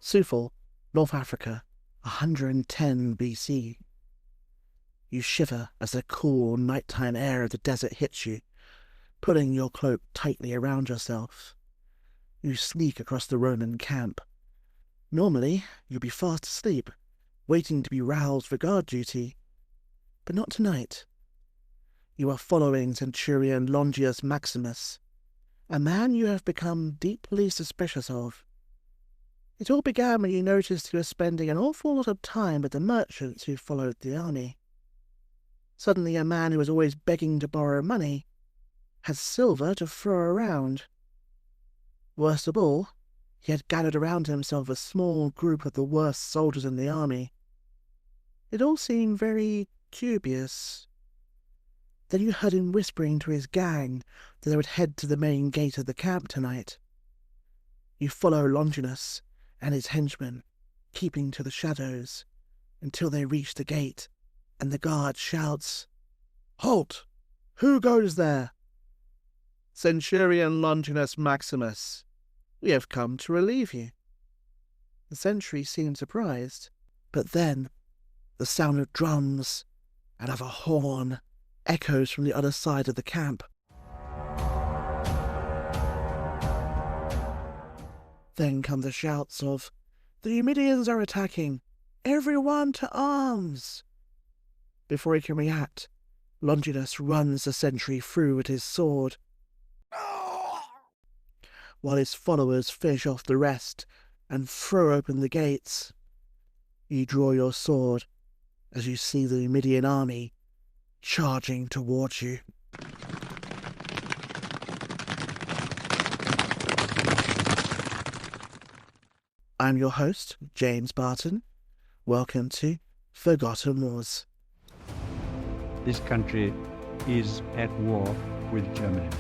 Sufal, North Africa, 110 BC. You shiver as the cool nighttime air of the desert hits you, pulling your cloak tightly around yourself. You sneak across the Roman camp. Normally, you'd be fast asleep, waiting to be roused for guard duty. But not tonight. You are following Centurion Longius Maximus, a man you have become deeply suspicious of. It all began when you noticed you were spending an awful lot of time with the merchants who followed the army. Suddenly a man who was always begging to borrow money had silver to throw around. Worst of all, he had gathered around himself a small group of the worst soldiers in the army. It all seemed very dubious. Then you heard him whispering to his gang that they would head to the main gate of the camp tonight. You follow Longinus and his henchmen, keeping to the shadows, until they reach the gate, and the guard shouts, "Halt! Who goes there?" "Centurion Longinus Maximus. We have come to relieve you." The sentry seemed surprised, but then the sound of drums and of a horn echoes from the other side of the camp. Then come the shouts of, "The Numidians are attacking! Everyone to arms!" Before he can react, Longinus runs the sentry through with his sword, while his followers finish off the rest and throw open the gates. You draw your sword as you see the Numidian army charging towards you. I'm your host, James Barton. Welcome to Forgotten Wars. This country is at war with Germany.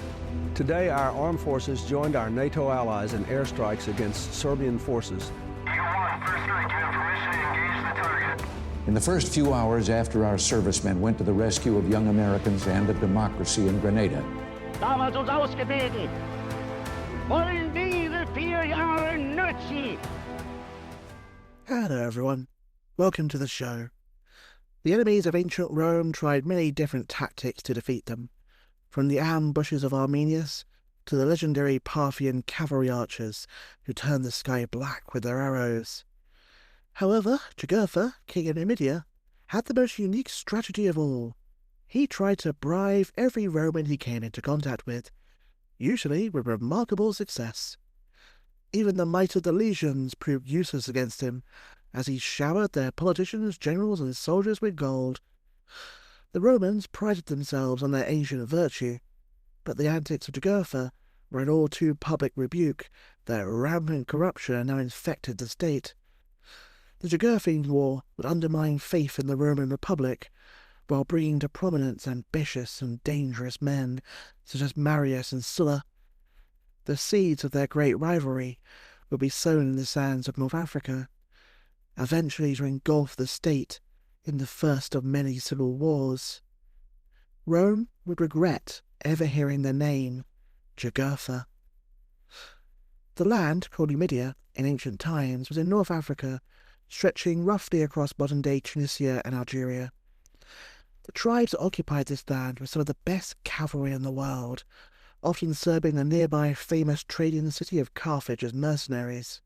Today, our armed forces joined our NATO allies in airstrikes against Serbian forces. Eagle 1, first strike, you have permission to engage the target. In the first few hours after our servicemen went to the rescue of young Americans and of democracy in Grenada, Damals uns ausgebildet. Wollen diese 4 Jahre nützen. Hello everyone, welcome to the show. The enemies of ancient Rome tried many different tactics to defeat them, from the ambushes of Arminius to the legendary Parthian cavalry archers who turned the sky black with their arrows. However, Jugurtha, king of Numidia, had the most unique strategy of all. He tried to bribe every Roman he came into contact with, usually with remarkable success. Even the might of the legions proved useless against him, as he showered their politicians, generals, and soldiers with gold. The Romans prided themselves on their ancient virtue, but the antics of Jugurtha were an all too public rebuke that rampant corruption had now infected the state. The Jugurthine War would undermine faith in the Roman Republic, while bringing to prominence ambitious and dangerous men such as Marius and Sulla. The seeds of their great rivalry would be sown in the sands of North Africa, eventually to engulf the state in the first of many civil wars. Rome would regret ever hearing the name Jugurtha. The land, called Numidia in ancient times, was in North Africa, stretching roughly across modern-day Tunisia and Algeria. The tribes that occupied this land were some of the best cavalry in the world, often serving the nearby famous trading city of Carthage as mercenaries.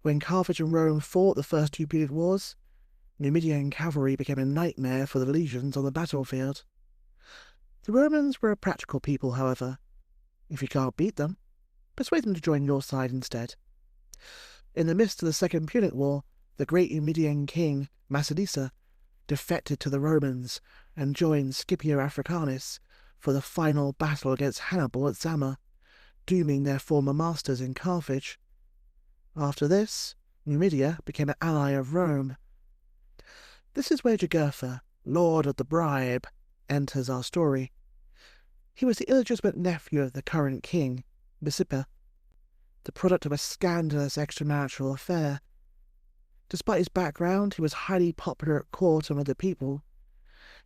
When Carthage and Rome fought the first 2 Punic Wars, Numidian cavalry became a nightmare for the legions on the battlefield. The Romans were a practical people, however. If you can't beat them, persuade them to join your side instead. In the midst of the Second Punic War, the great Numidian king, Massinissa, defected to the Romans and joined Scipio Africanus for the final battle against Hannibal at Zama, dooming their former masters in Carthage. After this, Numidia became an ally of Rome. This is where Jugurtha, lord of the bribe, enters our story. He was the illegitimate nephew of the current king, Micippa, the product of a scandalous extramarital affair. Despite his background, he was highly popular at court among the people.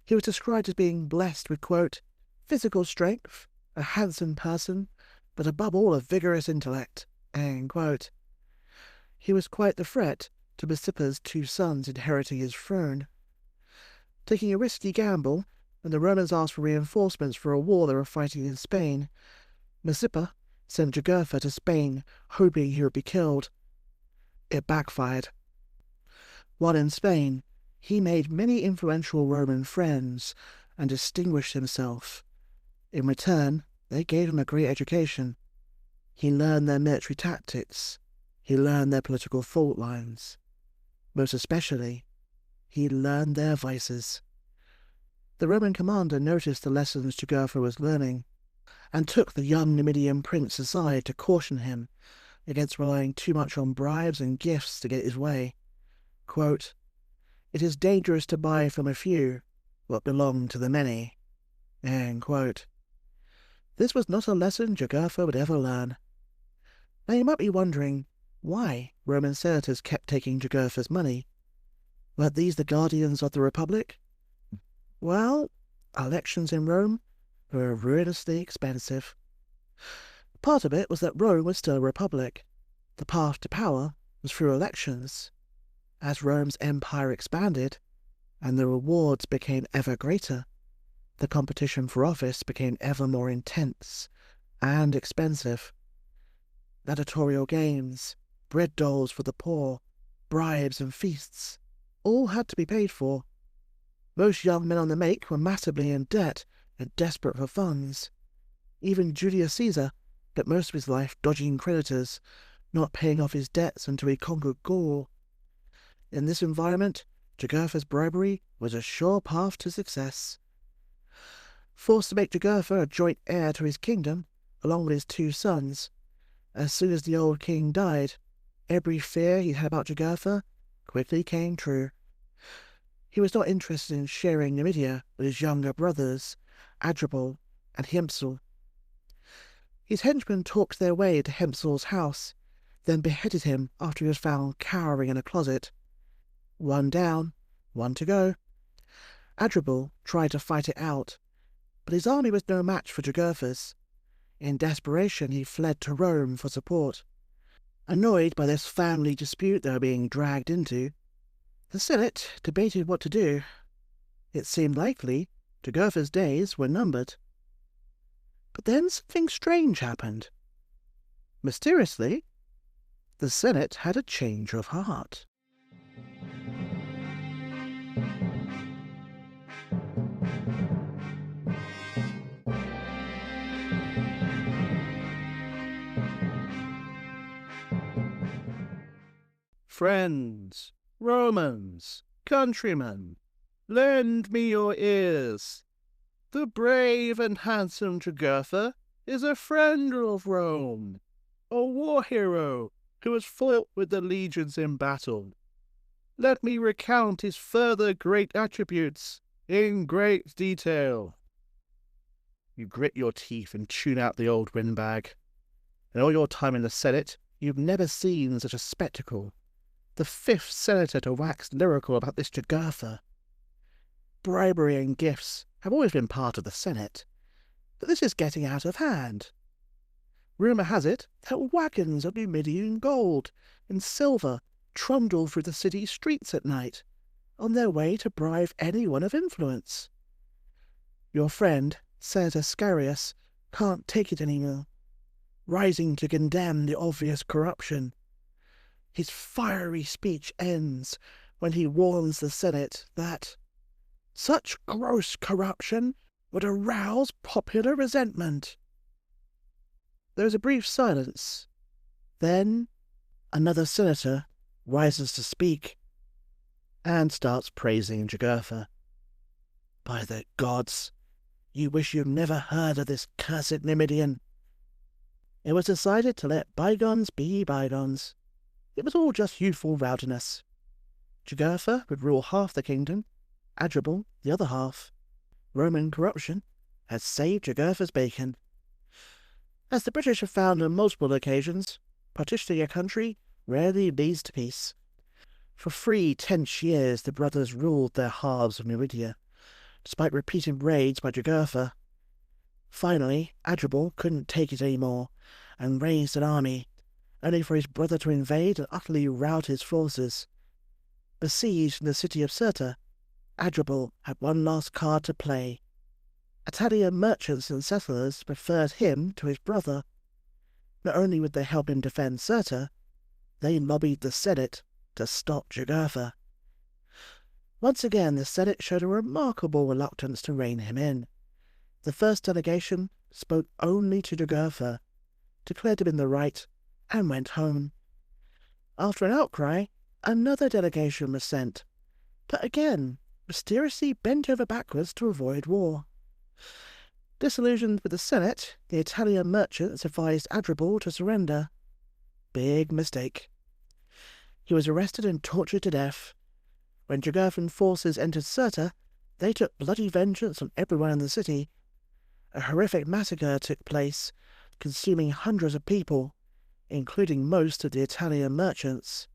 He was described as being blessed with, quote, physical strength, a handsome person, but above all a vigorous intellect, end quote. He was quite the threat to Masippa's 2 sons inheriting his throne. Taking a risky gamble, when the Romans asked for reinforcements for a war they were fighting in Spain, Masippa sent Jugurtha to Spain, hoping he would be killed. It backfired. While in Spain, he made many influential Roman friends and distinguished himself. In return, they gave him a great education. He learned their military tactics. He learned their political fault lines. Most especially, he learned their vices. The Roman commander noticed the lessons Jugurtha was learning, and took the young Numidian prince aside to caution him against relying too much on bribes and gifts to get his way. Quote, "It is dangerous to buy from a few what belong to the many." End quote. This was not a lesson Jugurtha would ever learn. Now you might be wondering why Roman senators kept taking Jugurtha's money. Weren't these the guardians of the Republic? Well, elections in Rome were ruinously expensive. Part of it was that Rome was still a republic. The path to power was through elections. As Rome's empire expanded, and the rewards became ever greater, the competition for office became ever more intense and expensive. Gladiatorial games, bread doles for the poor, bribes and feasts, all had to be paid for. Most young men on the make were massively in debt and desperate for funds. Even Julius Caesar spent most of his life dodging creditors, not paying off his debts until he conquered Gaul. In this environment, Jugurtha's bribery was a sure path to success. Forced to make Jugurtha a joint heir to his kingdom, along with his 2 sons, as soon as the old king died, every fear he had about Jugurtha quickly came true. He was not interested in sharing Numidia with his younger brothers, Adribal and Hiempsal. His henchmen talked their way to Hiempsal's house, then beheaded him after he was found cowering in a closet. 1 down, 1 to go. Adribal tried to fight it out, but his army was no match for Jugurtha's. In desperation, he fled to Rome for support. Annoyed by this family dispute they were being dragged into, the Senate debated what to do. It seemed likely Jugurtha's days were numbered. But then something strange happened. Mysteriously, the Senate had a change of heart. Friends, Romans, countrymen, lend me your ears. The brave and handsome Jugurtha is a friend of Rome, a war hero who has fought with the legions in battle. Let me recount his further great attributes in great detail. You grit your teeth and tune out the old windbag. In all your time in the Senate, you've never seen such a spectacle. The 5th senator to wax lyrical about this Jugurtha. Bribery and gifts have always been part of the Senate, but this is getting out of hand. Rumour has it that wagons of Numidian gold and silver trundle through the city streets at night, on their way to bribe anyone of influence. Your friend, Senator Scarius, can't take it anymore, rising to condemn the obvious corruption. His fiery speech ends when he warns the Senate that such gross corruption would arouse popular resentment. There is a brief silence. Then another senator rises to speak and starts praising Jugurtha. By the gods, you wish you'd never heard of this cursed Numidian. It was decided to let bygones be bygones. It was all just youthful rowdiness. Jugurtha would rule half the kingdom, Adribal the other half. Roman corruption had saved Jugurtha's bacon. As the British have found on multiple occasions, partitioning a country rarely leads to peace. For 3 tense years the brothers ruled their halves of Numidia, despite repeated raids by Jugurtha. Finally, Adribal couldn't take it anymore and raised an army, only for his brother to invade and utterly rout his forces. Besieged in the city of Cirta, Adherbal had one last card to play. Italian merchants and settlers preferred him to his brother. Not only would they help him defend Cirta, they lobbied the Senate to stop Jugurtha. Once again, the Senate showed a remarkable reluctance to rein him in. The first delegation spoke only to Jugurtha, declared him in the right, and went home. After an outcry, another delegation was sent, but again mysteriously bent over backwards to avoid war. Disillusioned with the Senate, the Italian merchants advised Adherbal to surrender. Big mistake. He was arrested and tortured to death. When Jugurthan forces entered Cirta, they took bloody vengeance on everyone in the city. A horrific massacre took place, consuming hundreds of people, including most of the Italian merchants.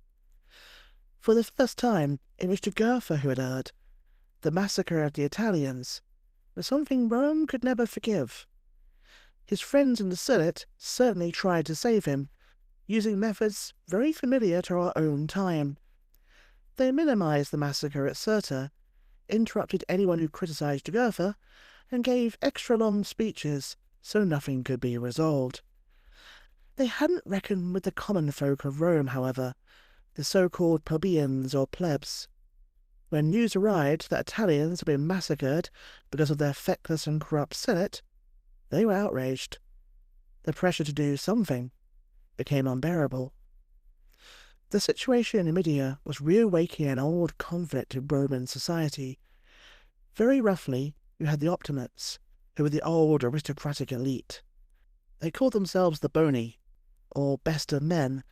For the first time, it was Jugurtha who had erred. The massacre of the Italians was something Rome could never forgive. His friends in the Senate certainly tried to save him, using methods very familiar to our own time. They minimized the massacre at Cirta, interrupted anyone who criticized Jugurtha, and gave extra-long speeches so nothing could be resolved. They hadn't reckoned with the common folk of Rome, however, the so-called plebeians or plebs. When news arrived that Italians had been massacred because of their feckless and corrupt Senate, they were outraged. The pressure to do something became unbearable. The situation in Numidia was reawakening an old conflict in Roman society. Very roughly, you had the optimates, who were the old aristocratic elite. They called themselves the boni, or best of men.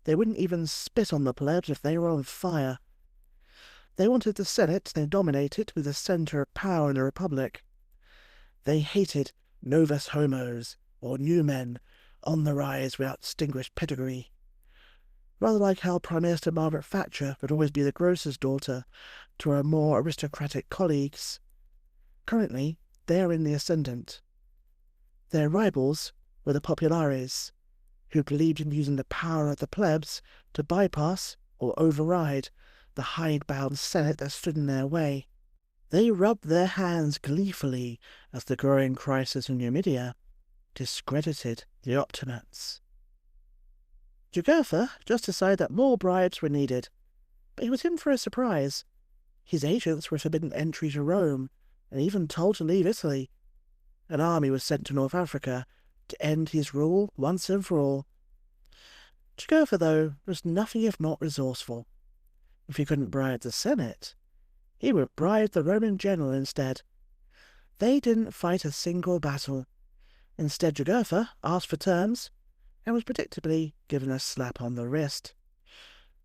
They wouldn't even spit on the plebs if they were on fire. They wanted the Senate they dominated to be the centre of power in the Republic. They hated novus homos, or new men, on the rise without distinguished pedigree. Rather like how Prime Minister Margaret Thatcher would always be the grocer's daughter to her more aristocratic colleagues. Currently, they are in the ascendant. Their rivals were the populares, who believed in using the power of the plebs to bypass or override the hidebound Senate that stood in their way. They rubbed their hands gleefully as the growing crisis in Numidia discredited the optimates. Jugurtha just decided that more bribes were needed, but he was in for a surprise. His agents were forbidden entry to Rome, and even told to leave Italy. An army was sent to North Africa to end his rule once and for all. Jugurtha, though, was nothing if not resourceful. If he couldn't bribe the Senate, he would bribe the Roman general instead. They didn't fight a single battle. Instead, Jugurtha asked for terms, and was predictably given a slap on the wrist.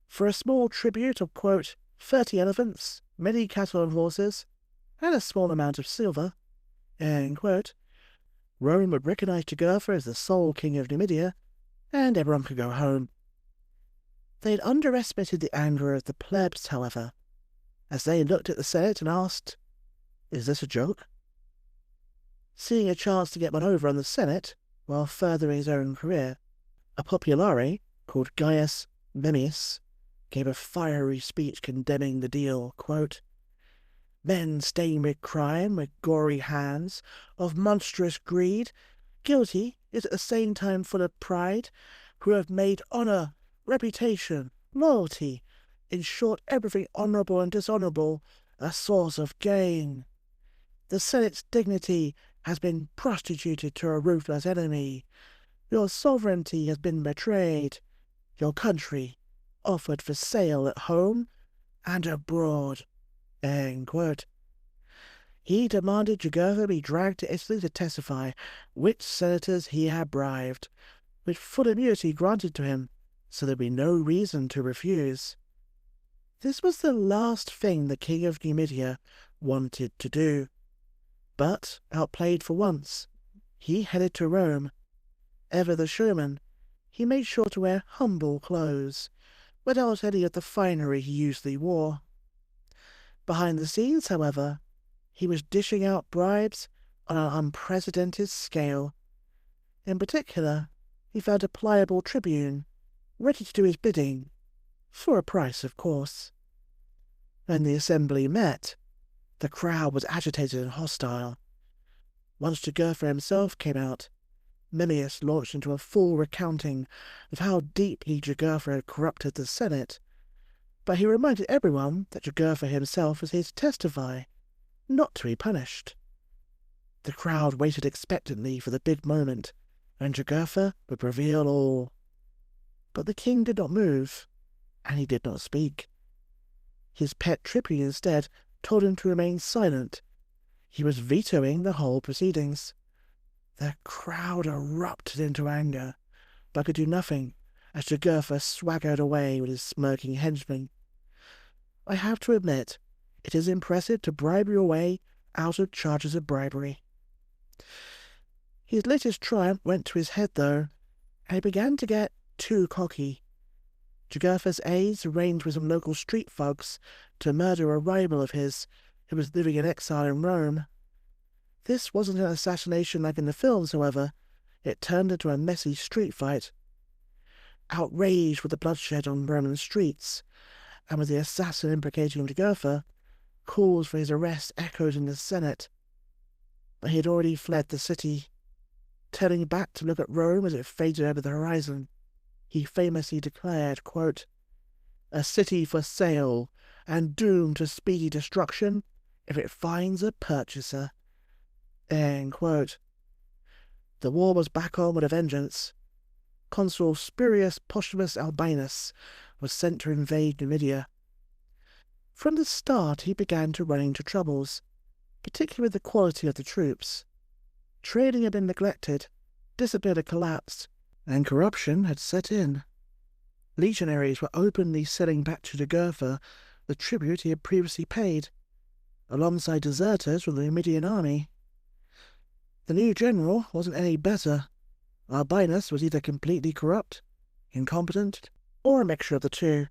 For a small tribute of, quote, 30 elephants, many cattle and horses, and a small amount of silver, end quote, Rome would recognize Jugurtha as the sole king of Numidia, and everyone could go home. They had underestimated the anger of the plebs, however, as they looked at the Senate and asked, "Is this a joke?" Seeing a chance to get one over on the Senate while furthering his own career, a populare called Gaius Memmius gave a fiery speech condemning the deal, quote, "Men stained with crime, with gory hands, of monstrous greed, guilty, yet at the same time full of pride, who have made honour, reputation, loyalty, in short everything honourable and dishonourable, a source of gain. The Senate's dignity has been prostituted to a ruthless enemy. Your sovereignty has been betrayed. Your country offered for sale at home and abroad." End quote. He demanded Jugurtha be dragged to Italy to testify which senators he had bribed, with full immunity granted to him, so there'd be no reason to refuse. This was the last thing the king of Numidia wanted to do. But, outplayed for once, he headed to Rome. Ever the showman, he made sure to wear humble clothes, without any of the finery he usually wore. Behind the scenes, however, he was dishing out bribes on an unprecedented scale. In particular, he found a pliable tribune, ready to do his bidding, for a price, of course. When the assembly met, the crowd was agitated and hostile. Once Jugurtha himself came out, Marius launched into a full recounting of how deeply Jugurtha had corrupted the Senate, but he reminded everyone that Jugurtha himself was here to testify, not to be punished. The crowd waited expectantly for the big moment when Jugurtha would reveal all. But the king did not move, and he did not speak. His pet tribune instead told him to remain silent. He was vetoing the whole proceedings. The crowd erupted into anger, but could do nothing as Jugurtha swaggered away with his smirking henchmen. I have to admit, it is impressive to bribe your way out of charges of bribery. His latest triumph went to his head, though, and he began to get too cocky. Jugurtha's aides arranged with some local street thugs to murder a rival of his who was living in exile in Rome. This wasn't an assassination like in the films, however. It turned into a messy street fight. Outraged with the bloodshed on Roman streets, and with the assassin implicating Jugurtha, calls for his arrest echoed in the Senate. But he had already fled the city. Turning back to look at Rome as it faded over the horizon, he famously declared, quote, "A city for sale, and doomed to speedy destruction if it finds a purchaser." End quote. The war was back on with a vengeance. Consul Spurius Posthumus Albinus was sent to invade Numidia. From the start he began to run into troubles, particularly with the quality of the troops. Training had been neglected, discipline had collapsed, and corruption had set in. Legionaries were openly selling back to Jugurtha the tribute he had previously paid, alongside deserters from the Numidian army. The new general wasn't any better. Albinus was either completely corrupt, incompetent, or a mixture of the two.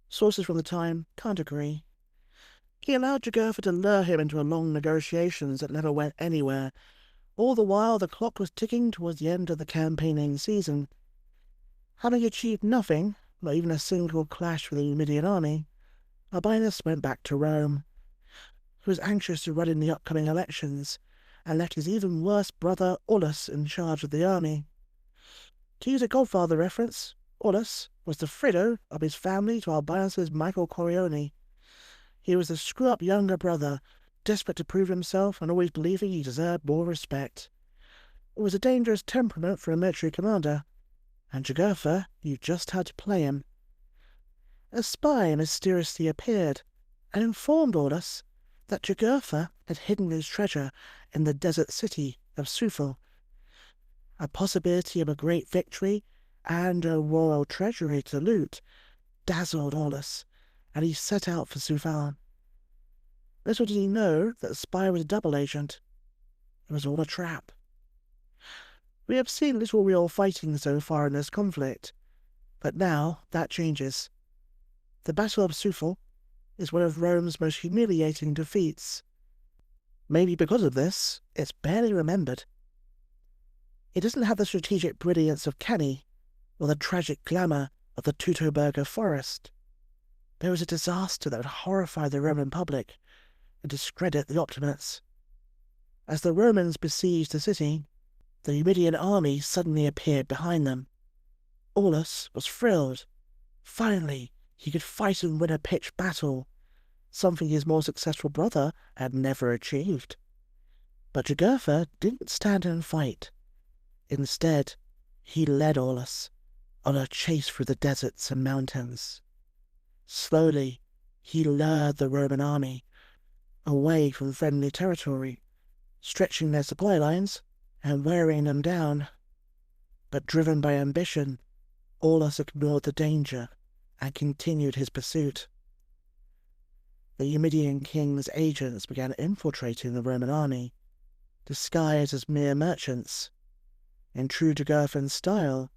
Sources from the time can't agree. He allowed Jugurtha to lure him into long negotiations that never went anywhere. All the while the clock was ticking towards the end of the campaigning season. Having achieved nothing, not even a single clash with the Numidian army, Albinus went back to Rome. He was anxious to run in the upcoming elections, and left his even worse brother Aulus in charge of the army. To use a Godfather reference, Aulus was the Frido of his family to Albinus's Michael Corleone. He was the screw-up younger brother, desperate to prove himself and always believing he deserved more respect. It was a dangerous temperament for a military commander, and Jugurtha knew just how to play him. A spy mysteriously appeared and informed Aulus that Jugurtha had hidden his treasure in the desert city of Sulla. A possibility of a great victory and a royal treasury to loot dazzled Aulus, and he set out for Sulla. Little did he know that the spy was a double agent. It was all a trap. We have seen little real fighting so far in this conflict, but now that changes. The Battle of Sulla is one of Rome's most humiliating defeats. Maybe because of this, it's barely remembered. It doesn't have the strategic brilliance of Cannae, or the tragic glamour of the Teutoburger forest. But it was a disaster that would horrify the Roman public and discredit the Optimates. As the Romans besieged the city, the Numidian army suddenly appeared behind them. Aulus was thrilled. Finally, he could fight and win a pitched battle, something his more successful brother had never achieved. But Jugurtha didn't stand and fight. Instead, he led Aulus on a chase through the deserts and mountains. Slowly, he lured the Roman army away from friendly territory, stretching their supply lines and wearing them down. But driven by ambition, Aulus ignored the danger and continued his pursuit. The Numidian king's agents began infiltrating the Roman army, disguised as mere merchants. In true Jugurthan style,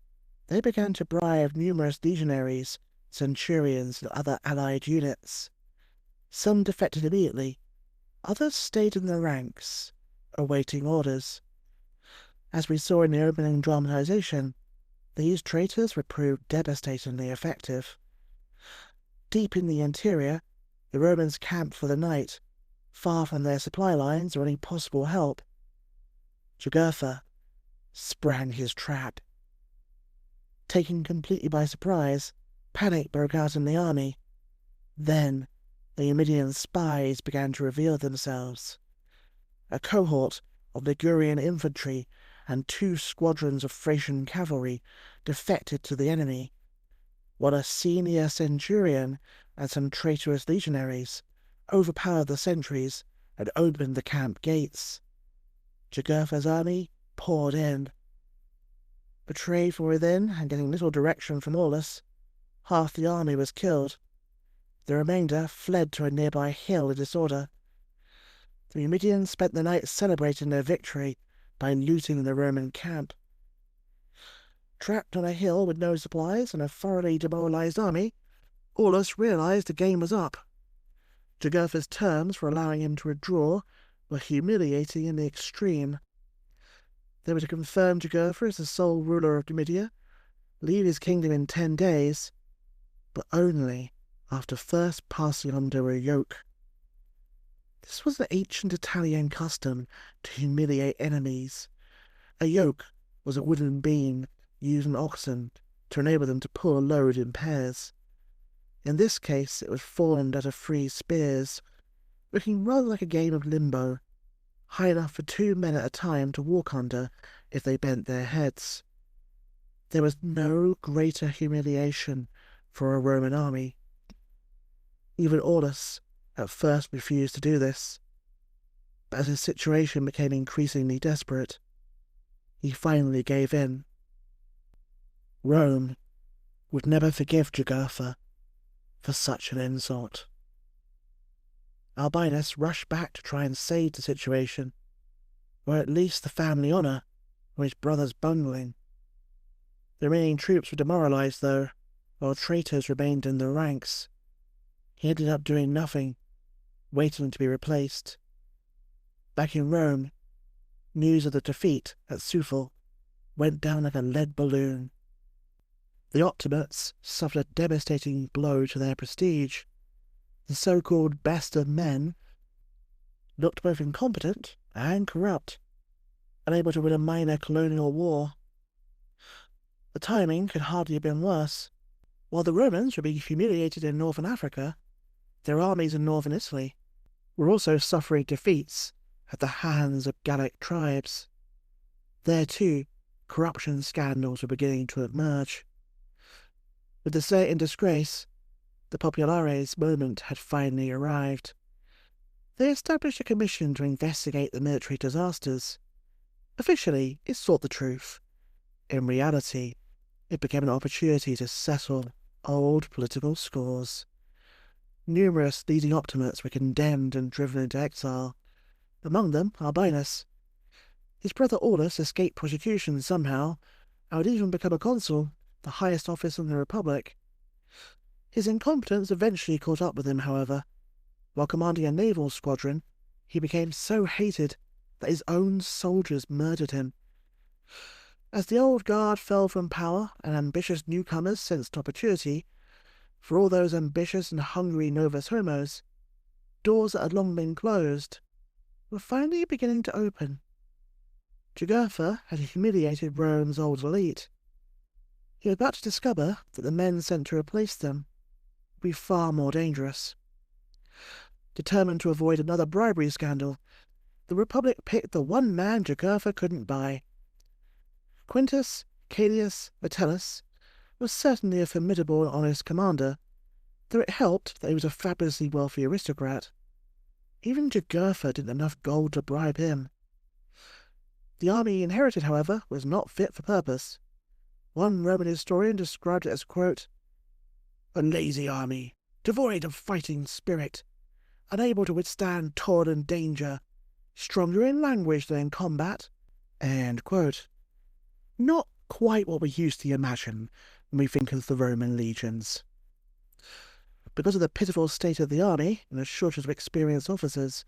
they began to bribe numerous legionaries, centurions, and other allied units. Some defected immediately, others stayed in the ranks, awaiting orders. As we saw in the opening dramatization, These traitors would prove devastatingly effective. Deep in the interior, the Romans camped for the night, far from their supply lines or any possible help. Jugurtha sprang his trap. Taken completely by surprise, panic broke out in the army. Then, the Numidian spies began to reveal themselves. A cohort of Ligurian infantry and 2 squadrons of Thracian cavalry defected to the enemy, while a senior centurion and some traitorous legionaries overpowered the sentries and opened the camp gates. Jugurtha's army poured in. Betrayed from within and getting little direction from Aulus, half the army was killed. The remainder fled to a nearby hill in disorder. The Numidians spent the night celebrating their victory by looting the Roman camp. Trapped on a hill with no supplies and a thoroughly demoralized army, Aulus realized the game was up. Jugurtha's terms for allowing him to withdraw were humiliating in the extreme. They were to confirm Jugurtha as the sole ruler of Numidia, leave his kingdom in 10 days, but only after first passing under a yoke. This was an ancient Italian custom to humiliate enemies. A yoke was a wooden beam used on oxen to enable them to pull a load in pairs. In this case, it was formed out of 3 spears, looking rather like a game of limbo, high enough for 2 men at a time to walk under if they bent their heads. There was no greater humiliation for a Roman army. Even Aulus at first refused to do this, but as his situation became increasingly desperate, he finally gave in. Rome would never forgive Jugurtha for such an insult. Arminius rushed back to try and save the situation, or at least the family honour of his brother's bungling. The remaining troops were demoralized, though, while traitors remained in the ranks. He ended up doing nothing, waiting to be replaced. Back in Rome, news of the defeat at Sulla went down like a lead balloon. The Optimates suffered a devastating blow to their prestige. The so-called best of men looked both incompetent and corrupt, unable to win a minor colonial war. The timing could hardly have been worse. While the Romans were being humiliated in northern Africa, their armies in northern Italy were also suffering defeats at the hands of Gallic tribes. There too, corruption scandals were beginning to emerge. With the Senate in disgrace, the populares moment had finally arrived. They established a commission to investigate the military disasters. Officially, it sought the truth. In reality, it became an opportunity to settle old political scores. Numerous leading Optimates were condemned and driven into exile, among them Arminius. His brother Aulus escaped prosecution somehow, and would even become a consul, the highest office in the Republic. His incompetence eventually caught up with him, however. While commanding a naval squadron, he became so hated that his own soldiers murdered him. As the old guard fell from power and ambitious newcomers sensed opportunity, for all those ambitious and hungry novus homos, doors that had long been closed were finally beginning to open. Jugurtha had humiliated Rome's old elite. He was about to discover that the men sent to replace them would be far more dangerous. Determined to avoid another bribery scandal, the Republic picked the one man Jugurtha couldn't buy. Quintus Caelius Metellus was certainly a formidable and honest commander, though it helped that he was a fabulously wealthy aristocrat. Even Jugurtha didn't have enough gold to bribe him. The army he inherited, however, was not fit for purpose. One Roman historian described it as, quote, "a lazy army, devoid of fighting spirit, unable to withstand toil and danger, stronger in language than in combat," end quote. Not quite what we used to imagine when we think of the Roman legions. Because of the pitiful state of the army and a shortage of experienced officers,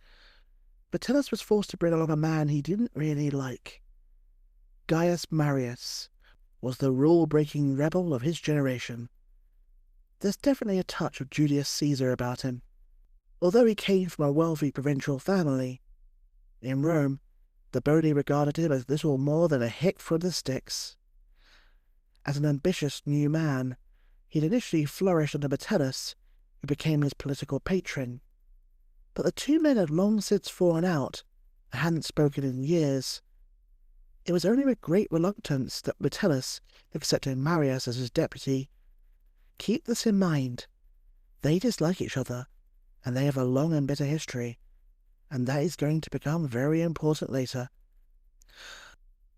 Metellus was forced to bring along a man he didn't really like. Gaius Marius, was the rule-breaking rebel of his generation. There's definitely a touch of Julius Caesar about him. Although he came from a wealthy provincial family, in Rome, the Bodi regarded him as little more than a hick from the sticks. As an ambitious new man, he'd initially flourished under Metellus, who became his political patron. But the two men had long since fallen out and hadn't spoken in years. It was only with great reluctance that Metellus accepted Marius as his deputy. Keep this in mind. They dislike each other, and they have a long and bitter history, and that is going to become very important later.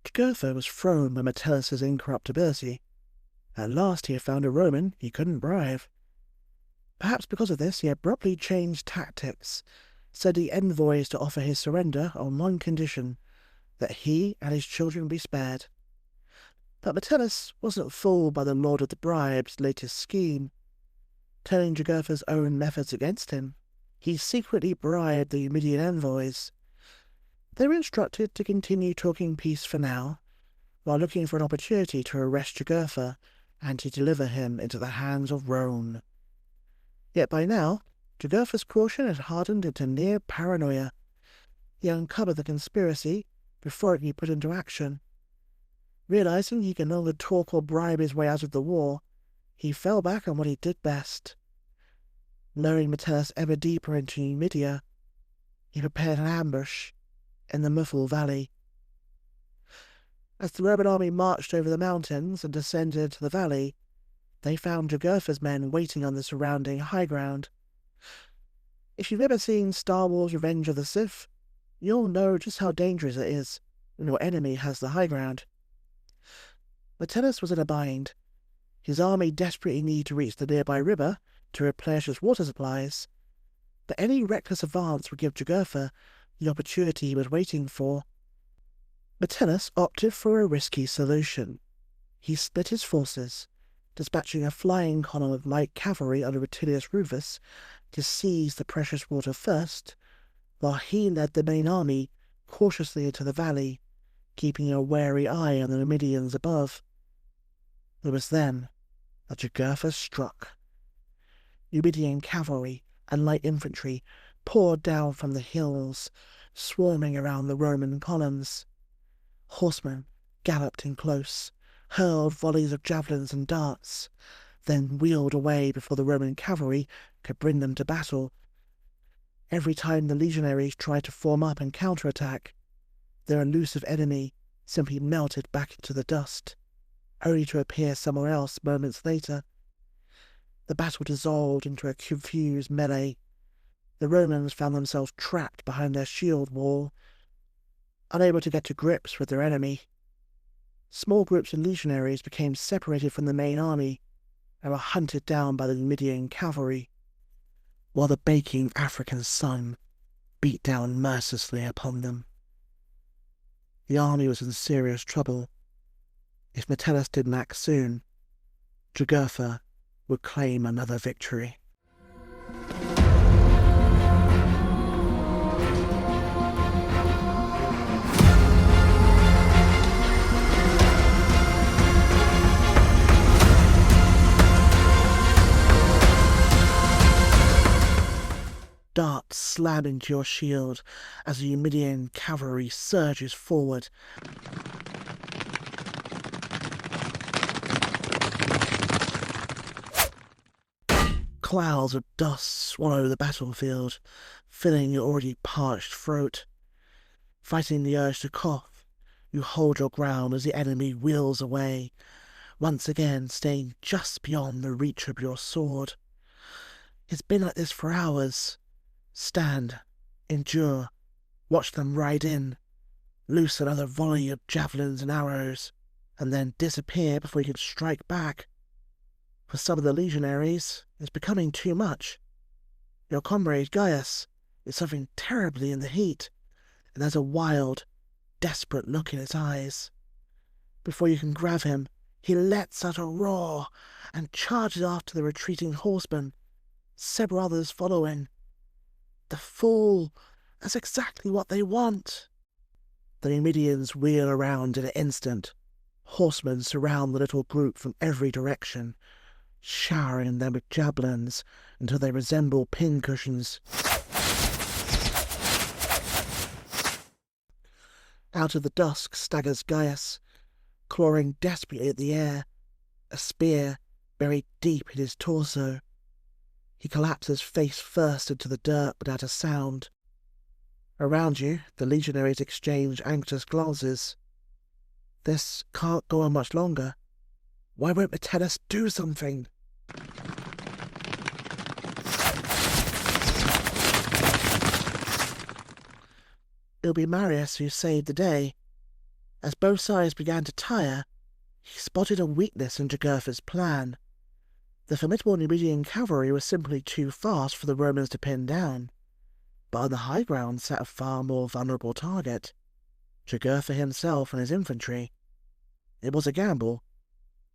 Jugurtha was thrown by Metellus' incorruptibility. At last he had found a Roman he couldn't bribe. Perhaps because of this he abruptly changed tactics, sending envoys to offer his surrender on one condition, that he and his children be spared. But Metellus wasn't fooled by the Lord of the Bribe's latest scheme. Turning Jugurtha's own methods against him, he secretly bribed the Numidian envoys. They were instructed to continue talking peace for now, while looking for an opportunity to arrest Jugurtha and to deliver him into the hands of Rome. Yet by now, Jugurtha's caution had hardened into near paranoia. He uncovered the conspiracy before it could be put into action. Realizing he could no longer talk or bribe his way out of the war, he fell back on what he did best. Luring Metellus ever deeper into Numidia, he prepared an ambush in the Muffle Valley. As the Roman army marched over the mountains and descended to the valley, they found Jugurtha's men waiting on the surrounding high ground. If you've ever seen Star Wars Revenge of the Sith, you'll know just how dangerous it is when your enemy has the high ground. Metellus was in a bind. His army desperately needed to reach the nearby river to replenish its water supplies, but any reckless advance would give Jugurtha the opportunity he was waiting for. Metellus opted for a risky solution. He split his forces, dispatching a flying column of light cavalry under Rutilius Rufus to seize the precious water first, while he led the main army cautiously into the valley, keeping a wary eye on the Numidians above. It was then that Jugurtha struck. Numidian cavalry and light infantry poured down from the hills, swarming around the Roman columns. Horsemen galloped in close, hurled volleys of javelins and darts, then wheeled away before the Roman cavalry could bring them to battle. Every time the legionaries tried to form up and counterattack, their elusive enemy simply melted back into the dust, only to appear somewhere else moments later. The battle dissolved into a confused melee. The Romans found themselves trapped behind their shield wall, unable to get to grips with their enemy. Small groups of legionaries became separated from the main army and were hunted down by the Numidian cavalry, while the baking African sun beat down mercilessly upon them. The army was in serious trouble. If Metellus didn't act soon, Jugurtha would claim another victory. Darts slam into your shield as the Numidian cavalry surges forward. Clouds of dust swallow the battlefield, filling your already parched throat. Fighting the urge to cough, you hold your ground as the enemy wheels away, once again staying just beyond the reach of your sword. It's been like this for hours. Stand, endure, watch them ride in, loose another volley of javelins and arrows, and then disappear before you can strike back. For some of the legionaries, it's becoming too much. Your comrade Gaius is suffering terribly in the heat, and there's a wild, desperate look in his eyes. Before you can grab him, he lets out a roar and charges after the retreating horsemen, several others following. The fool! That's exactly what they want. The Numidians wheel around in an instant, Horsemen surround the little group from every direction, showering them with javelins until they resemble pincushions. Out of the dusk staggers Gaius, clawing desperately at the air, a spear buried deep in his torso. He collapses face first into the dirt without a sound. Around you, the legionaries exchange anxious glances. This can't go on much longer. Why won't Metellus do something? It'll be Marius who saved the day. As both sides began to tire, he spotted a weakness in Jugurtha's plan. The formidable Numidian cavalry was simply too fast for the Romans to pin down. But on the high ground sat a far more vulnerable target, Jugurtha himself and his infantry. It was a gamble.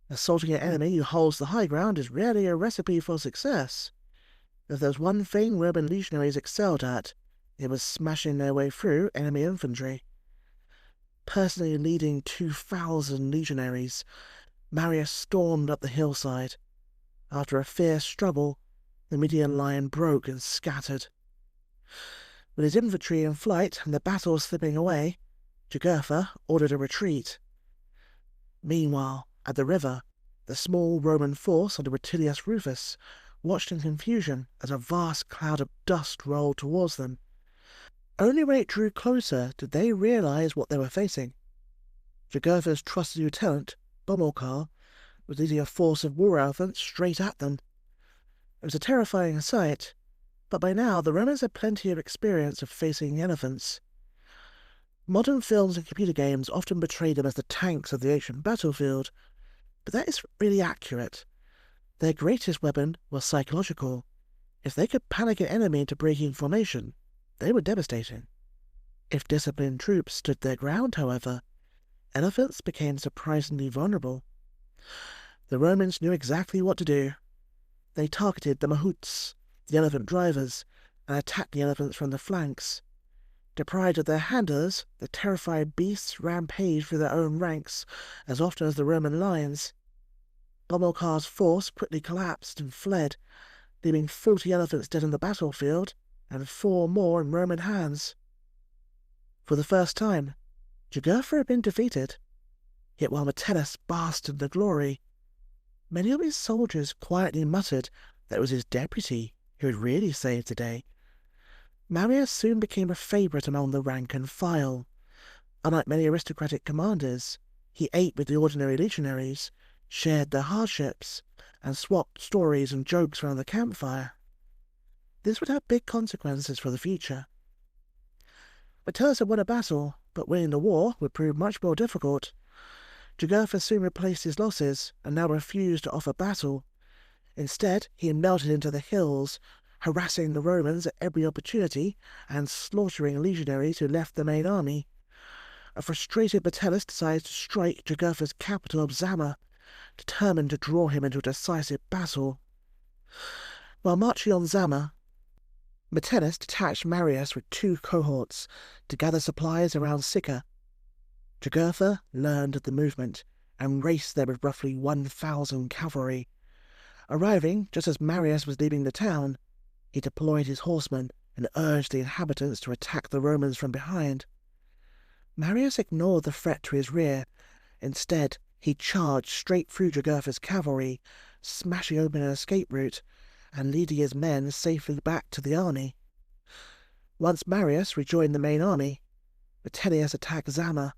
Assaulting an enemy who holds the high ground is rarely a recipe for success. If there's one thing Roman legionaries excelled at, it was smashing their way through enemy infantry. Personally leading 2,000 legionaries, Marius stormed up the hillside. After a fierce struggle, the Median line broke and scattered. With his infantry in flight and the battle slipping away, Jugurtha ordered a retreat. Meanwhile, at the river, the small Roman force under Rutilius Rufus watched in confusion as a vast cloud of dust rolled towards them. Only when it drew closer did they realize what they were facing. Jugurtha's trusted lieutenant, Bomilcar, was leading a force of war elephants straight at them. It was a terrifying sight, but by now the Romans had plenty of experience of facing elephants. Modern films and computer games often portray them as the tanks of the ancient battlefield, but that is really accurate. Their greatest weapon was psychological. If they could panic an enemy into breaking formation, they were devastating. If disciplined troops stood their ground, however, elephants became surprisingly vulnerable. The Romans knew exactly what to do. They targeted the mahouts, the elephant drivers, and attacked the elephants from the flanks. Deprived of their handlers, the terrified beasts rampaged through their own ranks as often as the Roman lines. Bomilcar's force quickly collapsed and fled, leaving 40 elephants dead on the battlefield and 4 more in Roman hands. For the first time, Jugurtha had been defeated. Yet while Metellus basked in the glory, many of his soldiers quietly muttered that it was his deputy who had really saved the day. Marius soon became a favourite among the rank and file. Unlike many aristocratic commanders, he ate with the ordinary legionaries, shared their hardships, and swapped stories and jokes around the campfire. This would have big consequences for the future. Metellus had won a battle, but winning the war would prove much more difficult. Jugurtha soon replaced his losses and now refused to offer battle. Instead, he melted into the hills, harassing the Romans at every opportunity and slaughtering legionaries who left the main army. A frustrated Metellus decided to strike Jugurtha's capital of Zama, determined to draw him into a decisive battle. While marching on Zama, Metellus detached Marius with 2 cohorts to gather supplies around Sicca. Jugurtha learned of the movement and raced there with roughly 1,000 cavalry. Arriving just as Marius was leaving the town, he deployed his horsemen and urged the inhabitants to attack the Romans from behind. Marius ignored the threat to his rear. Instead, he charged straight through Jugurtha's cavalry, smashing open an escape route and leading his men safely back to the army. Once Marius rejoined the main army, Metellus attacked Zama.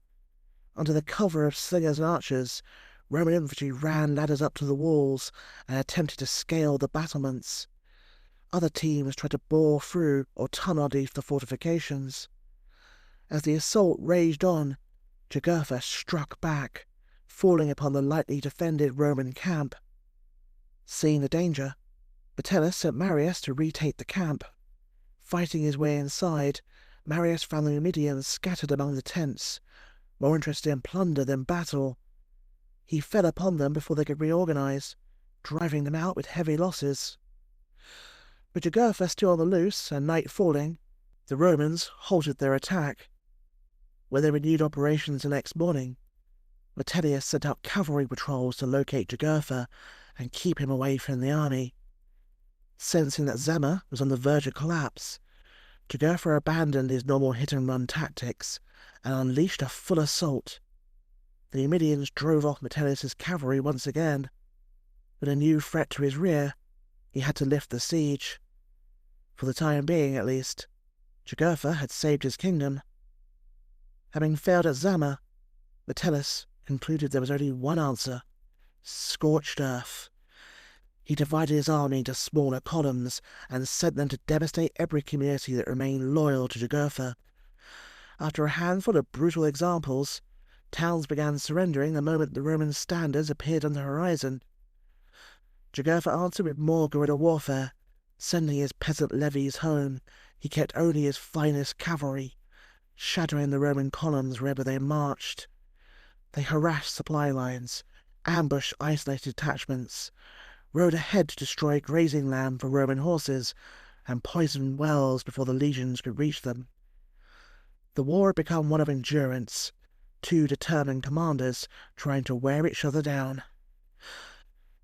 Under the cover of slingers and archers, Roman infantry ran ladders up to the walls and attempted to scale the battlements. Other teams tried to bore through or tunnel underneath the fortifications. As the assault raged on, Jugurtha struck back, falling upon the lightly defended Roman camp. Seeing the danger, Metellus sent Marius to retake the camp. Fighting his way inside, Marius found the Numidians scattered among the tents, more interested in plunder than battle. He fell upon them before they could reorganize, driving them out with heavy losses. With Jugurtha still on the loose and night falling, the Romans halted their attack. When they renewed operations the next morning, Metellus sent out cavalry patrols to locate Jugurtha and keep him away from the army. Sensing that Zama was on the verge of collapse, Jugurtha abandoned his normal hit-and-run tactics and unleashed a full assault. The Numidians drove off Metellus' cavalry once again. With a new threat to his rear, he had to lift the siege. For the time being, at least, Jugurtha had saved his kingdom. Having failed at Zama, Metellus concluded there was only one answer: scorched earth. He divided his army into smaller columns and sent them to devastate every community that remained loyal to Jugurtha. After a handful of brutal examples, towns began surrendering the moment the Roman standards appeared on the horizon. Jugurtha answered with more guerrilla warfare. Sending his peasant levies home, he kept only his finest cavalry, shattering the Roman columns wherever they marched. They harassed supply lines, ambushed isolated detachments, rode ahead to destroy grazing land for Roman horses, and poisoned wells before the legions could reach them. The war had become one of endurance, two determined commanders trying to wear each other down.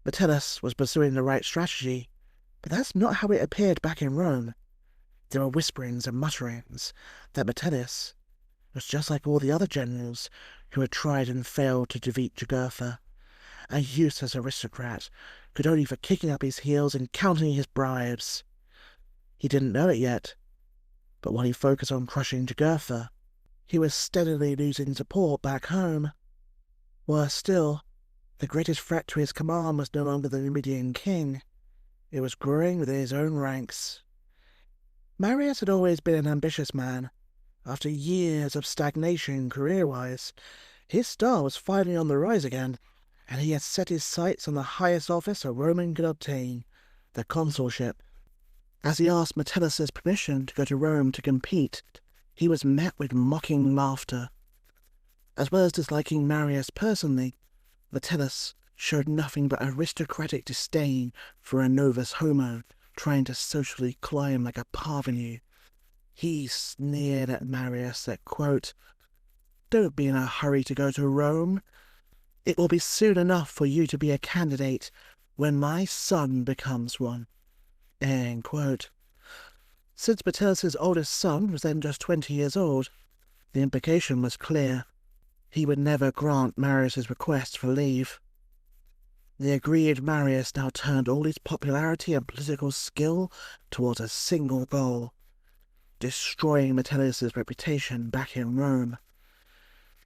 Metellus was pursuing the right strategy, but that's not how it appeared back in Rome. There were whisperings and mutterings that Metellus was just like all the other generals who had tried and failed to defeat Jugurtha, a useless aristocrat, good only for kicking up his heels and counting his bribes. He didn't know it yet, but while he focused on crushing Jugurtha, he was steadily losing support back home. Worse still, the greatest threat to his command was no longer the Numidian king. It was growing within his own ranks. Marius had always been an ambitious man. After years of stagnation career-wise, his star was finally on the rise again, and he had set his sights on the highest office a Roman could obtain, the consulship. As he asked Metellus' permission to go to Rome to compete, he was met with mocking laughter. As well as disliking Marius personally, Metellus showed nothing but aristocratic disdain for a novus homo trying to socially climb like a parvenu. He sneered at Marius that, quote, "Don't be in a hurry to go to Rome. It will be soon enough for you to be a candidate when my son becomes one." End quote. Since Metellus' oldest son was then just 20 years old, the implication was clear. He would never grant Marius' request for leave. The aggrieved Marius now turned all his popularity and political skill towards a single goal: destroying Metellus' reputation back in Rome.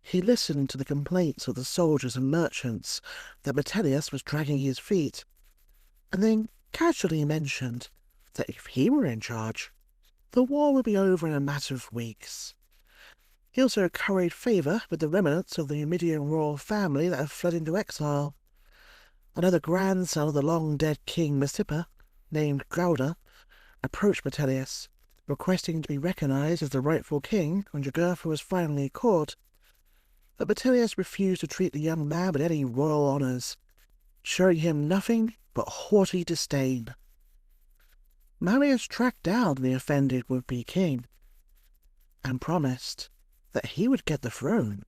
He listened to the complaints of the soldiers and merchants that Metellus was dragging his feet, and then casually mentioned that if he were in charge, the war would be over in a matter of weeks. He also curried favour with the remnants of the Numidian royal family that had fled into exile. Another grandson of the long-dead king Messippa, named Gauda, approached Metellus, requesting to be recognised as the rightful king when Jugurtha was finally caught. But Metellus refused to treat the young man with any royal honours, showing him nothing but haughty disdain. Marius tracked down the offended would-be king and promised that he would get the throne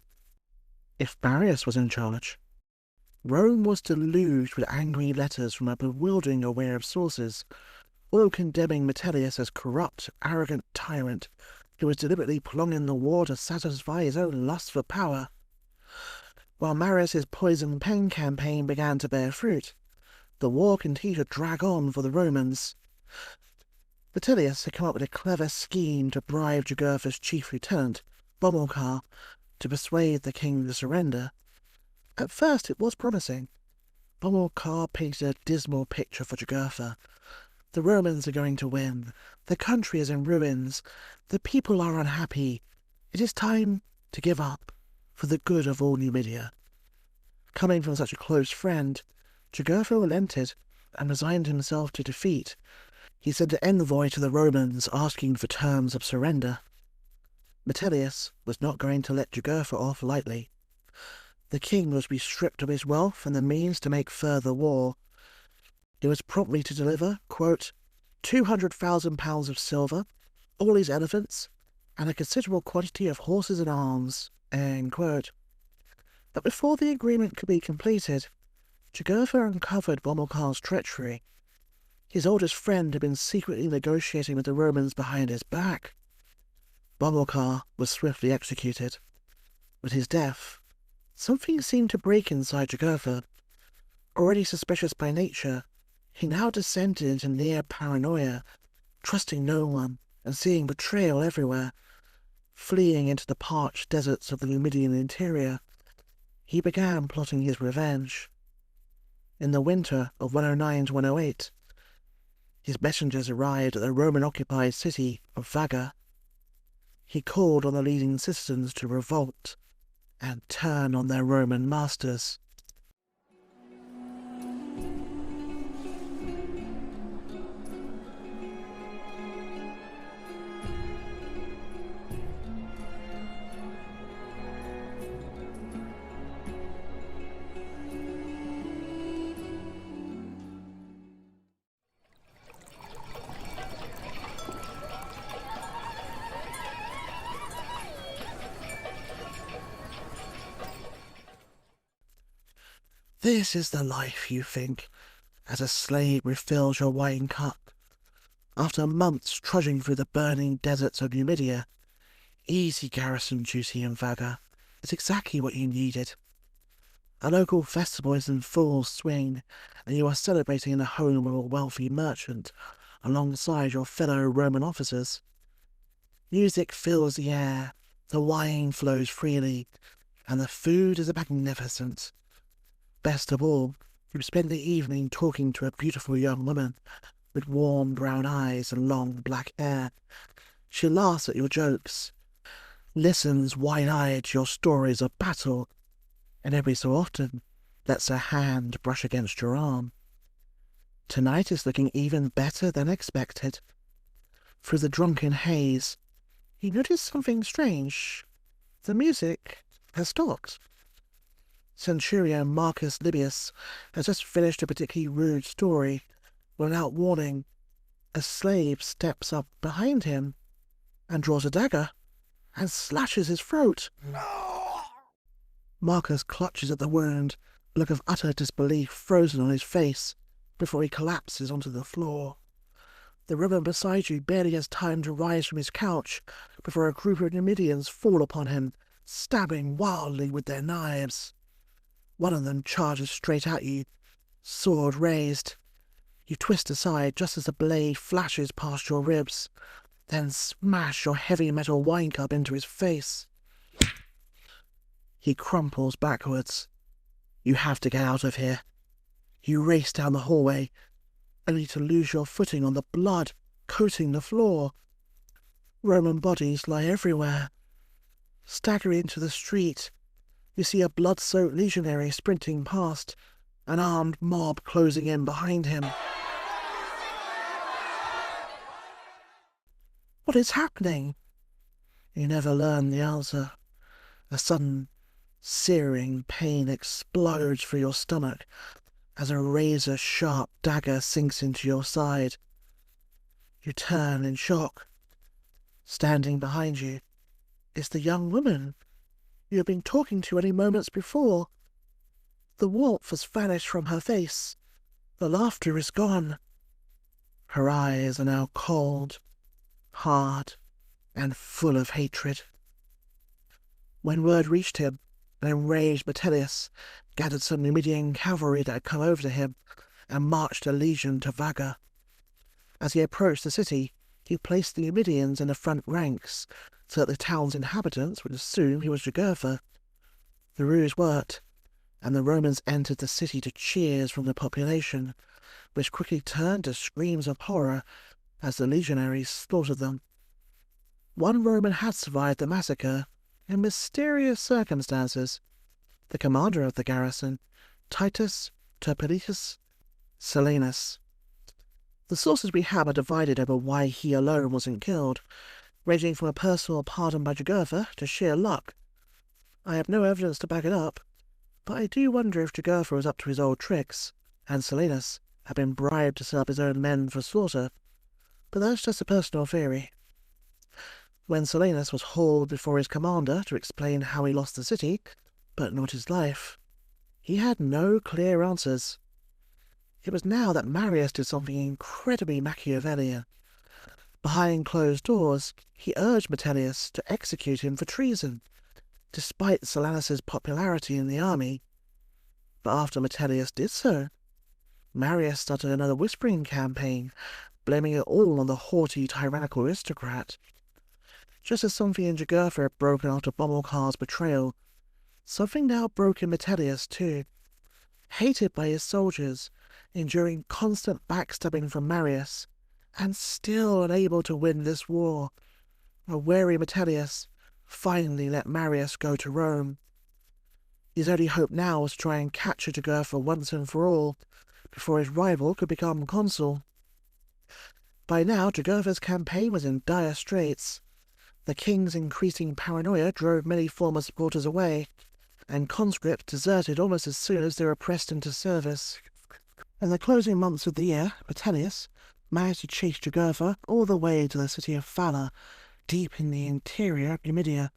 if Marius was in charge. Rome was deluged with angry letters from a bewildering array of sources, all condemning Metellus as corrupt, arrogant tyrant who was deliberately prolonging the war to satisfy his own lust for power. While Marius' poison pen campaign began to bear fruit, the war continued to drag on for the Romans. Metellus had come up with a clever scheme to bribe Jugurtha's chief lieutenant, Bomilcar, to persuade the king to surrender. At first it was promising. Bomilcar painted a dismal picture for Jugurtha. The Romans are going to win. The country is in ruins. The people are unhappy. It is time to give up for the good of all Numidia. Coming from such a close friend, Jugurtha relented and resigned himself to defeat. He sent an envoy to the Romans asking for terms of surrender. Metellus was not going to let Jugurtha off lightly. The king was to be stripped of his wealth and the means to make further war. He was promptly to deliver, quote, 200,000 pounds of silver, all his elephants, and a considerable quantity of horses and arms, end quote. But before the agreement could be completed, Jugurtha uncovered Bomilcar's treachery. His oldest friend had been secretly negotiating with the Romans behind his back. Bomilcar was swiftly executed. With his death, something seemed to break inside Jugurtha. Already suspicious by nature, he now descended into near paranoia, trusting no one and seeing betrayal everywhere. Fleeing into the parched deserts of the Numidian interior, he began plotting his revenge. In the winter of 109 to 108, his messengers arrived at the Roman-occupied city of Vaga. He called on the leading citizens to revolt and turn on their Roman masters. This is the life, you think, as a slave refills your wine cup. After months trudging through the burning deserts of Numidia, easy garrison duty in Vaga is exactly what you needed. A local festival is in full swing, and you are celebrating in the home of a wealthy merchant alongside your fellow Roman officers. Music fills the air, the wine flows freely, and the food is magnificent. Best of all, you spend the evening talking to a beautiful young woman with warm brown eyes and long black hair. She laughs at your jokes, listens wide-eyed to your stories of battle, and every so often lets her hand brush against your arm. Tonight is looking even better than expected. Through the drunken haze, you notice something strange. The music has stopped. Centurion Marcus Libius has just finished a particularly rude story. Without warning, a slave steps up behind him and draws a dagger and slashes his throat. Marcus clutches at the wound, a look of utter disbelief frozen on his face before he collapses onto the floor. The Roman beside you barely has time to rise from his couch before a group of Numidians fall upon him, stabbing wildly with their knives. One of them charges straight at you, sword raised. You twist aside just as the blade flashes past your ribs, then smash your heavy metal wine cup into his face. He crumples backwards. You have to get out of here. You race down the hallway, only to lose your footing on the blood coating the floor. Roman bodies lie everywhere. Staggering to the street, you see a blood-soaked legionary sprinting past, an armed mob closing in behind him. What is happening? You never learn the answer. A sudden, searing pain explodes through your stomach as a razor-sharp dagger sinks into your side. You turn in shock. Standing behind you is the young woman you have been talking to only moments before. The warmth has vanished from her face. The laughter is gone. Her eyes are now cold, hard, and full of hatred. When word reached him, an enraged Metellus gathered some Numidian cavalry that had come over to him and marched a legion to Vaga. As he approached the city, he placed the Numidians in the front ranks so that the town's inhabitants would assume he was Jugurtha. The ruse worked, and the Romans entered the city to cheers from the population, which quickly turned to screams of horror as the legionaries slaughtered them. One Roman had survived the massacre in mysterious circumstances. The commander of the garrison, Titus Turpilius Silanus. The sources we have are divided over why he alone wasn't killed, ranging from a personal pardon by Jugurtha to sheer luck. I have no evidence to back it up, but I do wonder if Jugurtha was up to his old tricks, and Silanus had been bribed to set up his own men for slaughter. But that's just a personal theory. When Silanus was hauled before his commander to explain how he lost the city, but not his life. He had no clear answers. It was now that Marius did something incredibly Machiavellian. Behind closed doors, he urged Metellus to execute him for treason, despite Silanus's popularity in the army. But after Metellus did so, Marius started another whispering campaign, blaming it all on the haughty, tyrannical aristocrat. Just as something in Jugurtha had broken out of Bomilcar's betrayal, something now broke in Metellus too. Hated by his soldiers, enduring constant backstabbing from Marius, and still unable to win this war, a wary Metellus finally let Marius go to Rome. His only hope now was to try and capture Jugurtha once and for all, before his rival could become consul. By now, Jugurtha's campaign was in dire straits. The king's increasing paranoia drove many former supporters away, and conscripts deserted almost as soon as they were pressed into service. In the closing months of the year, Metellus managed to chase Jugurtha all the way to the city of Phala, deep in the interior of Numidia.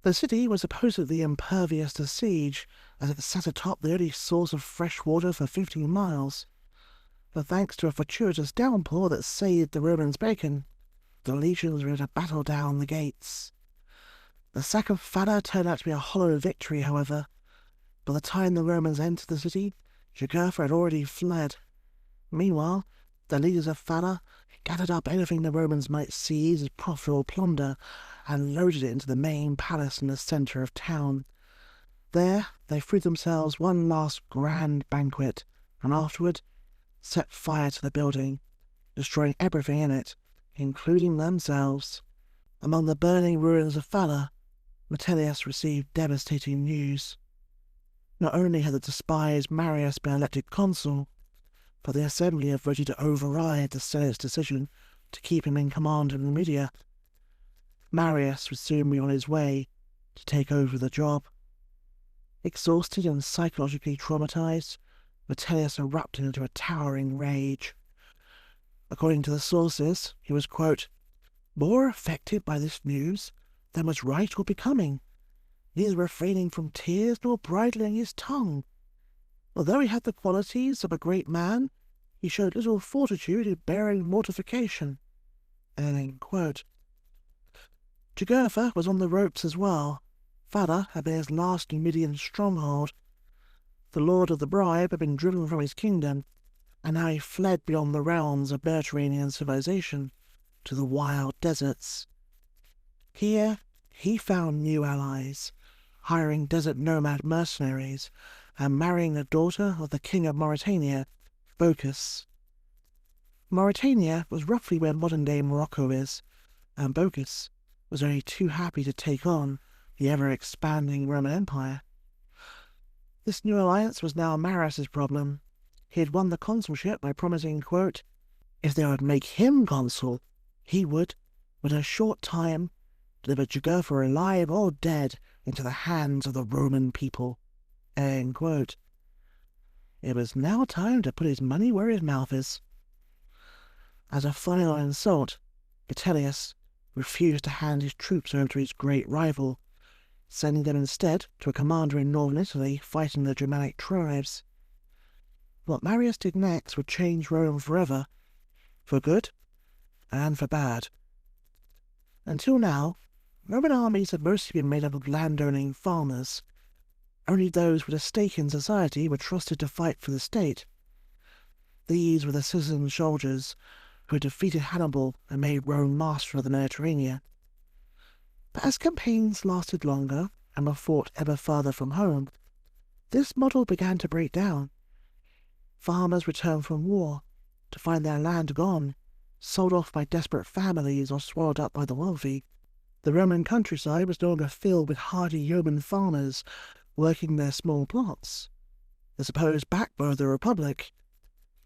The city was supposedly impervious to siege, as it sat atop the only source of fresh water for 15 miles. But thanks to a fortuitous downpour that saved the Romans' bacon, the legions were able to battle down the gates. The sack of Phala turned out to be a hollow victory, however. By the time the Romans entered the city, Jugurtha had already fled. Meanwhile, the leaders of Phala gathered up anything the Romans might seize as profitable plunder and loaded it into the main palace in the centre of town. There they threw themselves one last grand banquet, and afterward set fire to the building, destroying everything in it, including themselves. Among the burning ruins of Phala, Metellus received devastating news. Not only had the despised Marius been elected consul, but the assembly had voted to override the Senate's decision to keep him in command of Numidia. Marius would soon be on his way to take over the job. Exhausted and psychologically traumatized, Metellus erupted into a towering rage. According to the sources, he was, quote, more affected by this news than was right or becoming, neither refraining from tears nor bridling his tongue. Although he had the qualities of a great man, he showed little fortitude in bearing mortification. End quote. Jugurtha was on the ropes as well. Phala had been his last Numidian stronghold. The lord of the bribe had been driven from his kingdom, and now he fled beyond the realms of Mediterranean civilization to the wild deserts. Here he found new allies, hiring desert nomad mercenaries and marrying the daughter of the king of Mauritania, Bocchus. Mauritania was roughly where modern-day Morocco is, and Bocchus was only too happy to take on the ever-expanding Roman Empire. This new alliance was now Marius's problem. He had won the consulship by promising, quote, if they would make him consul, he would, within a short time, deliver Jugurtha alive or dead into the hands of the Roman people. End quote. It was now time to put his money where his mouth is. As a final insult, Metellus refused to hand his troops over to his great rival, sending them instead to a commander in northern Italy fighting the Germanic tribes. What Marius did next would change Rome forever, for good and for bad. Until now, Roman armies had mostly been made up of landowning farmers. Only those with a stake in society were trusted to fight for the state. These were the citizen soldiers who had defeated Hannibal and made Rome master of the Mediterranean. But as campaigns lasted longer and were fought ever farther from home, this model began to break down. Farmers returned from war to find their land gone, sold off by desperate families or swallowed up by the wealthy. The Roman countryside was no longer filled with hardy yeoman farmers working their small plots, the supposed backbone of the Republic.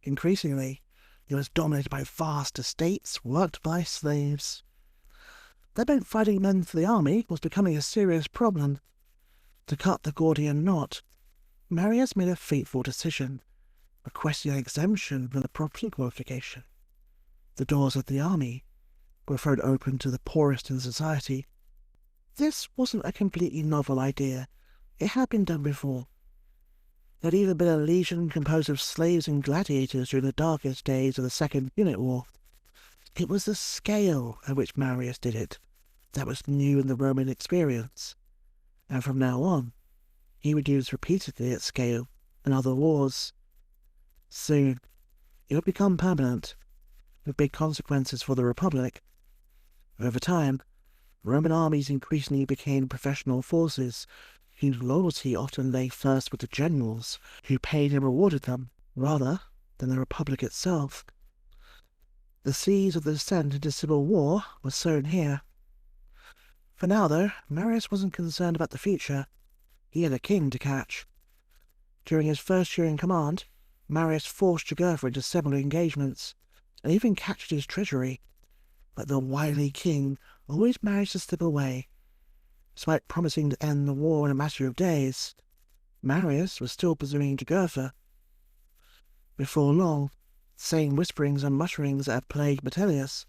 Increasingly, it was dominated by vast estates worked by slaves. That meant finding men for the army was becoming a serious problem. To cut the Gordian knot, Marius made a fateful decision, requesting an exemption from the property qualification. The doors of the army were thrown open to the poorest in society. This wasn't a completely novel idea, It had been done before. There had even been a legion composed of slaves and gladiators during the darkest days of the Second Punic War. It was the scale at which Marius did it that was new in the Roman experience, and from now on, he would use repeatedly at scale in other wars. Soon, it would become permanent, with big consequences for the Republic. Over time, Roman armies increasingly became professional forces whose loyalty often lay first with the generals who paid and rewarded them, rather than the Republic itself. The seeds of the descent into civil war were sown here. For now, though, Marius wasn't concerned about the future. He had a king to catch. During his first year in command, Marius forced Jugurtha into several engagements, and even captured his treasury, but the wily king always managed to slip away. Despite promising to end the war in a matter of days, Marius was still pursuing Jugurtha. Before long, the same whisperings and mutterings that had plagued Metellus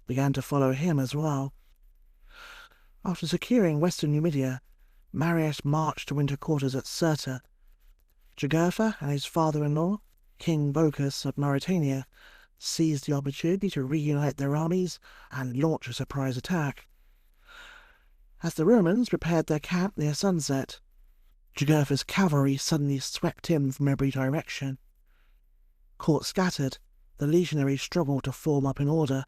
began to follow him as well. After securing western Numidia, Marius marched to winter quarters at Cirta. Jugurtha and his father-in-law, King Bocchus of Mauritania, seized the opportunity to reunite their armies and launch a surprise attack. As the Romans prepared their camp near sunset, Jugurtha's cavalry suddenly swept in from every direction. Caught scattered, the legionaries struggled to form up in order,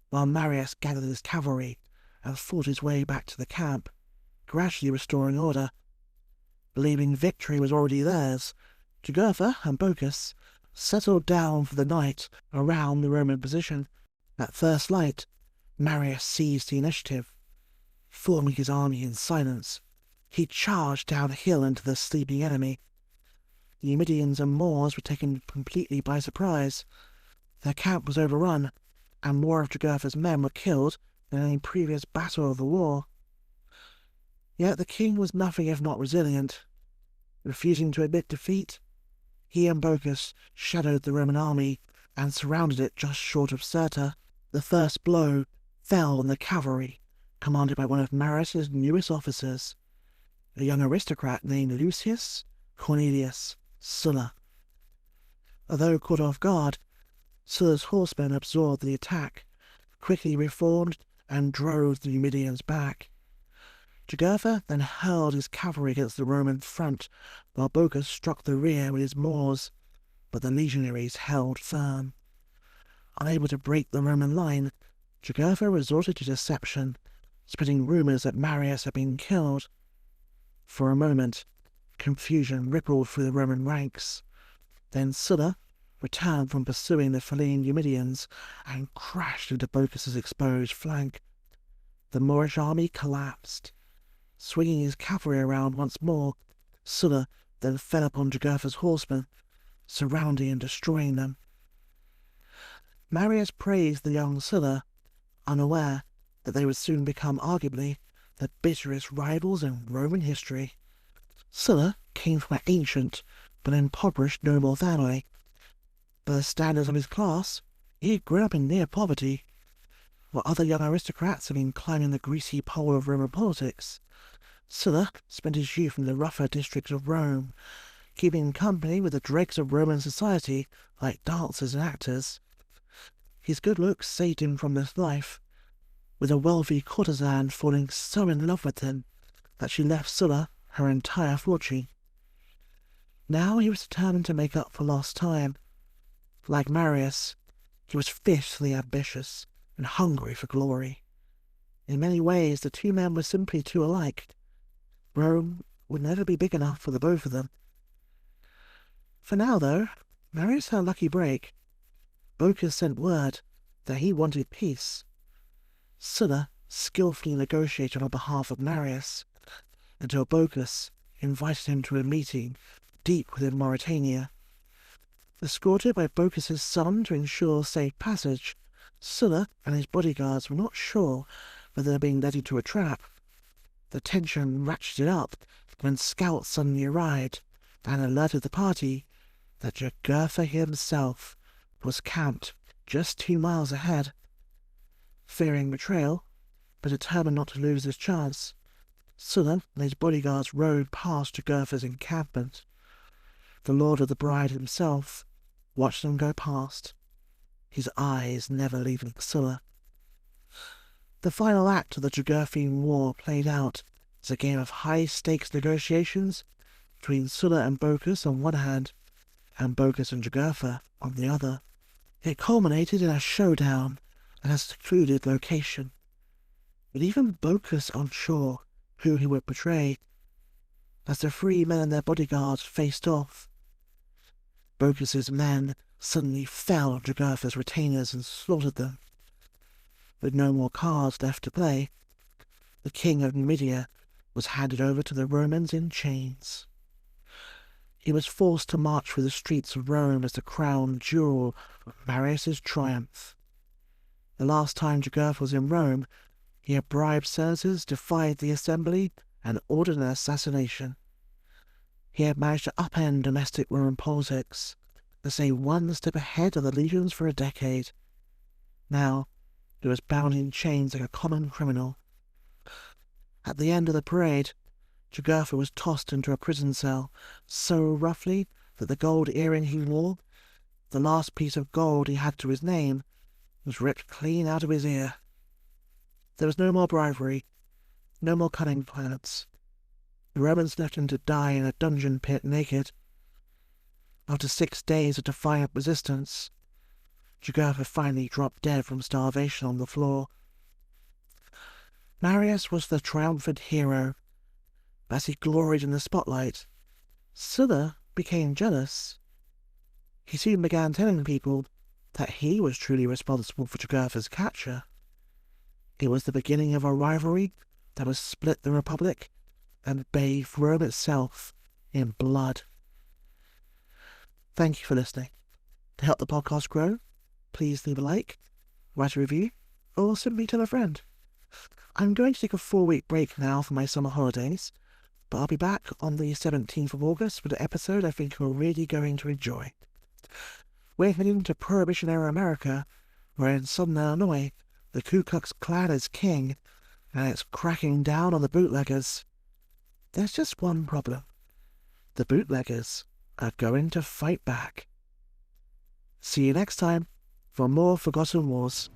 while Marius gathered his cavalry and fought his way back to the camp, gradually restoring order. Believing victory was already theirs, Jugurtha and Bocchus settled down for the night around the Roman position. At first light, Marius seized the initiative. Forming his army in silence, he charged down a hill into the sleeping enemy. The Numidians and Moors were taken completely by surprise. Their camp was overrun, and more of Jugurtha's men were killed than any previous battle of the war. Yet the king was nothing if not resilient. Refusing to admit defeat, he and Bocchus shadowed the Roman army and surrounded it just short of Cirta. The first blow fell on the cavalry, commanded by one of Marius's newest officers, a young aristocrat named Lucius Cornelius Sulla. Although caught off guard, Sulla's horsemen absorbed the attack, quickly reformed, and drove the Numidians back. Jugurtha then hurled his cavalry against the Roman front, while Bocchus struck the rear with his Moors, but the legionaries held firm. Unable to break the Roman line, Jugurtha resorted to deception, spreading rumours that Marius had been killed. For a moment, confusion rippled through the Roman ranks. Then Sulla returned from pursuing the fleeing Numidians and crashed into Bocchus's exposed flank. The Moorish army collapsed. Swinging his cavalry around once more, Sulla then fell upon Jugurtha's horsemen, surrounding and destroying them. Marius praised the young Sulla, unaware that they would soon become arguably the bitterest rivals in Roman history. Sulla came from an ancient but impoverished noble family. By the standards of his class, he had grown up in near poverty. While other young aristocrats had been climbing the greasy pole of Roman politics, Sulla spent his youth in the rougher districts of Rome, keeping company with the dregs of Roman society like dancers and actors. His good looks saved him from this life, with a wealthy courtesan falling so in love with him that she left Sulla her entire fortune. Now he was determined to make up for lost time. Like Marius, he was fiercely ambitious and hungry for glory. In many ways, the two men were simply too alike. Rome would never be big enough for the both of them. For now, though, Marius had a lucky break. Bocchus sent word that he wanted peace. Sulla skillfully negotiated on behalf of Marius, until Bocchus invited him to a meeting deep within Mauritania. Escorted by Bocchus's son to ensure safe passage, Sulla and his bodyguards were not sure whether they were being led into a trap. The tension ratcheted up when scouts suddenly arrived and alerted the party that Jugurtha himself was camped just 2 miles ahead. Fearing betrayal, but determined not to lose this chance, Sulla and his bodyguards rode past Jugurtha's encampment. The lord of the bride himself watched them go past, his eyes never leaving Sulla. The final act of the Jugurthine War played out as a game of high-stakes negotiations between Sulla and Bocchus on one hand, and Bocchus and Jugurtha on the other. It culminated in a showdown at a secluded location, with even Bocchus unsure who he would betray. As the three men and their bodyguards faced off, Bocchus's men suddenly fell on Jugurtha's retainers and slaughtered them. With no more cards left to play, the king of Numidia was handed over to the Romans in chains. He was forced to march through the streets of Rome as the crown jewel of Marius's triumph. The last time Jugurtha was in Rome, he had bribed senators, defied the assembly, and ordered an assassination. He had managed to upend domestic Roman politics, to stay one step ahead of the legions for a decade. Now, he was bound in chains like a common criminal. At the end of the parade, Jugurtha was tossed into a prison cell so roughly that the gold earring he wore, the last piece of gold he had to his name, was ripped clean out of his ear. There was no more bribery, no more cunning plans. The Romans left him to die in a dungeon pit naked. After 6 days of defiant resistance, Jugurtha finally dropped dead from starvation on the floor. Marius was the triumphant hero. As he gloried in the spotlight, Sulla became jealous. He soon began telling people that he was truly responsible for Jugurtha's capture. It was the beginning of a rivalry that would split the Republic and bathe Rome itself in blood. Thank you for listening. To help the podcast grow, please leave a like, write a review, or simply tell a friend. I'm going to take a 4-week break now for my summer holidays, but I'll be back on the 17th of August with an episode I think you're really going to enjoy. We're heading to Prohibition-era America, where in southern Illinois, the Ku Klux Klan is king, and it's cracking down on the bootleggers. There's just one problem. The bootleggers are going to fight back. See you next time for more Forgotten Wars.